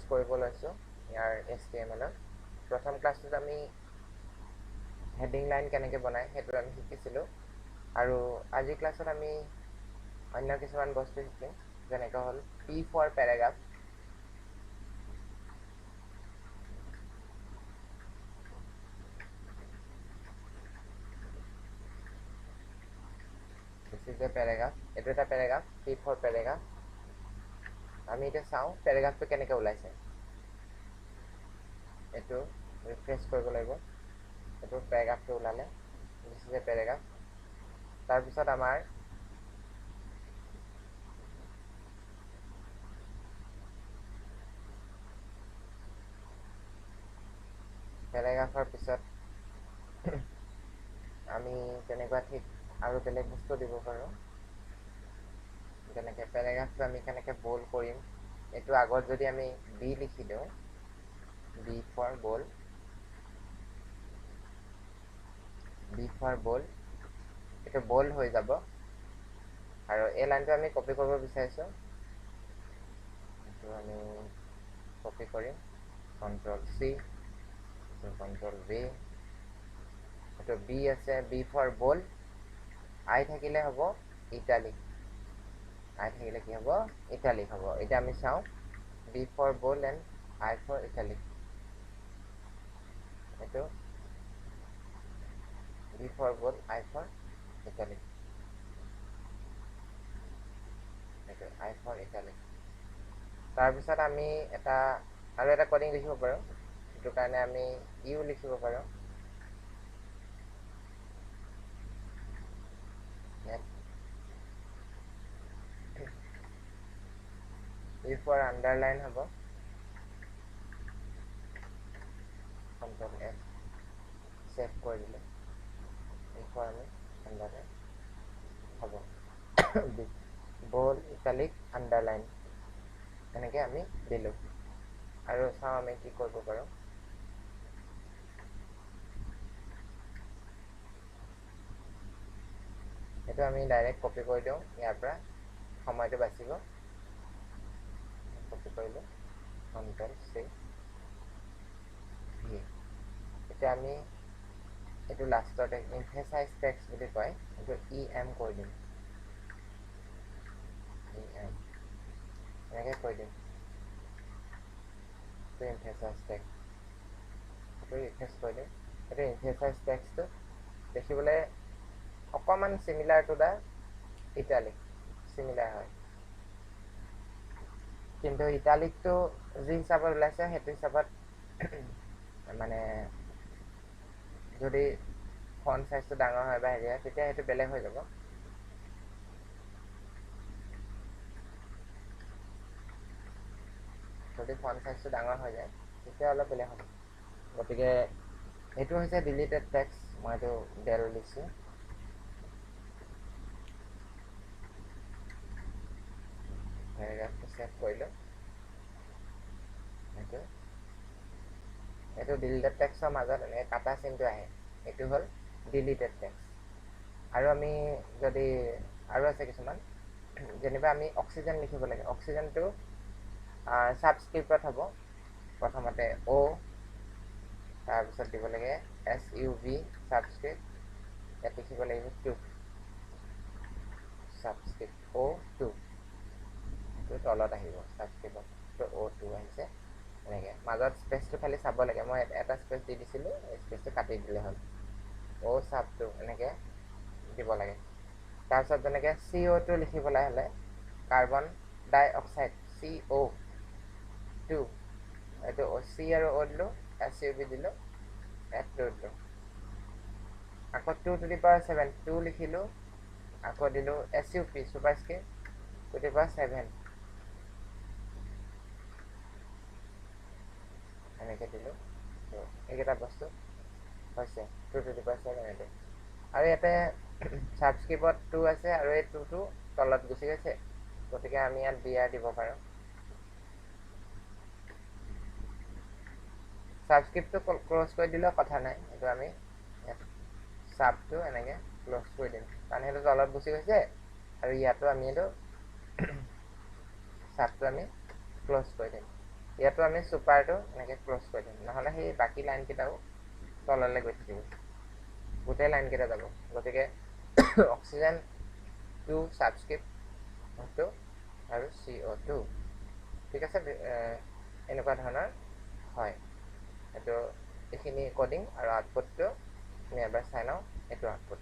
কৰিব লৈছোঁ ইয়াৰ HTML প্ৰথম ক্লাছটোত আমি হেডিং লাইন কেনেকৈ বনায় সেইটো আমি শিকিছিলোঁ আৰু আজিৰ ক্লাছত আমি অন্য কিছুমান বস্তু শিকিম যেনেকৈ হ'ল P for paragraph this is a paragraph এইটো এটা paragraph P for paragraph আমি এতিয়া চাওঁ paragraphটো কেনেকৈ ওলাইছে এইটো ৰিফ্ৰেছ কৰিব লাগিব এইটো paragraphটো ওলালে this is a paragraph তাৰপিছত আমাৰ paragraphৰ পিছত আমি তেনেকুৱা ঠিক আৰু বেলেগ বস্তু দিব পাৰোঁ যেনেকৈ paragraphটো আমি কেনেকৈ bold কৰিম এইটো আগত যদি আমি B লিখি দিওঁ B for bold এইটো bold হৈ যাব আৰু এই লাইনটো আমি কপি কৰিব বিচাৰিছোঁ এইটো আমি কপি কৰিম Ctrl C Ctrl V এইটো B আছে B for bold I থাকিলে হ'ব ইটালিক I থাকিলে কি হ'ব ইটালিক হ'ব এতিয়া আমি চাওঁ B for bold and I for italic এইটো B for bold I for italic এইটো I for italic তাৰপিছত আমি এটা আৰু এটা কোডিং লিখিব পাৰোঁ সেইটো কাৰণে আমি U লিখিব পাৰোঁ U for underline হ'ব Ctrl S সেভ কৰি দিলে U for আমি underline হ'ব bold italic underline এনেকৈ আমি দিলোঁ আৰু চাওঁ আমি কি কৰিব পাৰোঁ এইটো আমি ডাইৰেক্ট কপি কৰি দিওঁ ইয়াৰ পৰা সময়টো বাচিব কপি কৰিলোঁ Ctrl C এতিয়া আমি এইটো লাষ্টত emphasize text বুলি কয় এইটো EM কৰি দিম EM এনেকৈ কৰি দিম এইটো emphasize text এইটো ৰিফ্ৰেছ কৰি দিম এইটো emphasize textটো দেখিবলৈ অকণমান similar to the italic similar হয় কিন্তু ইটালিকটো যি হিচাপত ওলাইছে সেইটো হিচাপত মানে যদি ফন্ট সাইজটো ডাঙৰ হয় বা হেৰি হয় তেতিয়া সেইটো বেলেগ হৈ যাব যদি ফন্ট সাইজটো ডাঙৰ হৈ যায় তেতিয়া অলপ বেলেগ হ'ব গতিকে এইটো হৈছে ডিলিটেড টেক্সট মই এইটো ডেল লিখিছোঁ পেৰাগ্ৰাফটো সেভ কৰিলোঁ এইটো ডিলিটেড টেক্সটৰ মাজত এনেকৈ কাটা চিনটো আহে এইটো হ'ল ডিলিটেড টেক্সট আৰু আমি যদি আৰু আছে কিছুমান যেনিবা আমি অক্সিজেন লিখিব লাগে অক্সিজেনটো সাবস্ক্ৰিপ্টত হ'ব প্ৰথমতে O তাৰপিছত দিব লাগে SUV সাবস্ক্ৰিপ্ট ইয়াত লিখিব লাগিব 2 সাবস্ক্ৰিপ্ট O2 এইটো তলত আহিব সাবস্ক্ৰিপ্টত O2 আহিছে এনেকৈ মাজত স্পেচটো খালি চাব লাগে মই এটা স্পেচ দি দিছিলোঁ স্পেচটো কাটি দিলে হ'ল O sub 2 এনেকৈ দিব লাগে তাৰপিছত যেনেকৈ CO2 লিখিবলৈ হ'লে কাৰ্বন ডাই অক্সাইড CO2 এইটো C আৰু O দিলোঁ SUV দিলোঁ F2 দিলোঁ আকৌ 2 to the power 7 2 লিখিলোঁ আকৌ দিলোঁ SUP ছুপাৰস্ক্ৰিপ্ট 2 to the power 7 এনেকৈ দিলোঁ এইকেইটা বস্তু হৈছে 2 to the power 7 এইটো আৰু ইয়াতে সাবস্ক্ৰিপ্টত 2 আছে আৰু এই 2টো তলত গুচি গৈছে গতিকে আমি ইয়াত BR দিব পাৰোঁ সাবস্ক্ৰিপ্টটো ক্লজ কৰি দিলেও কথা নাই এইটো আমি ইয়াত সাবটো এনেকৈ ক্লজ কৰি দিম কাৰণ সেইটো তলত গুচি গৈছে আৰু ইয়াতো আমি এইটো সাবটো আমি ক্লজ কৰি দিম ইয়াতো আমি চুপাৰটো এনেকৈ ক্ল'জ কৰি দিম, নহ'লে সেই বাকী লাইনকেইটাও তললৈ গৈ থাকিব, গোটেই লাইনকেইটা যাব। গতিকে অক্সিজেন 2 ছাবস্ক্ৰিপ্ট 2 আৰু CO2, ঠিক আছে। এনেকুৱা ধৰণৰ হয়। এইটো এইখিনি ক'ডিং আৰু আউটপুটটো আমি এবাৰ চাই লওঁ। এইটো আউটপুট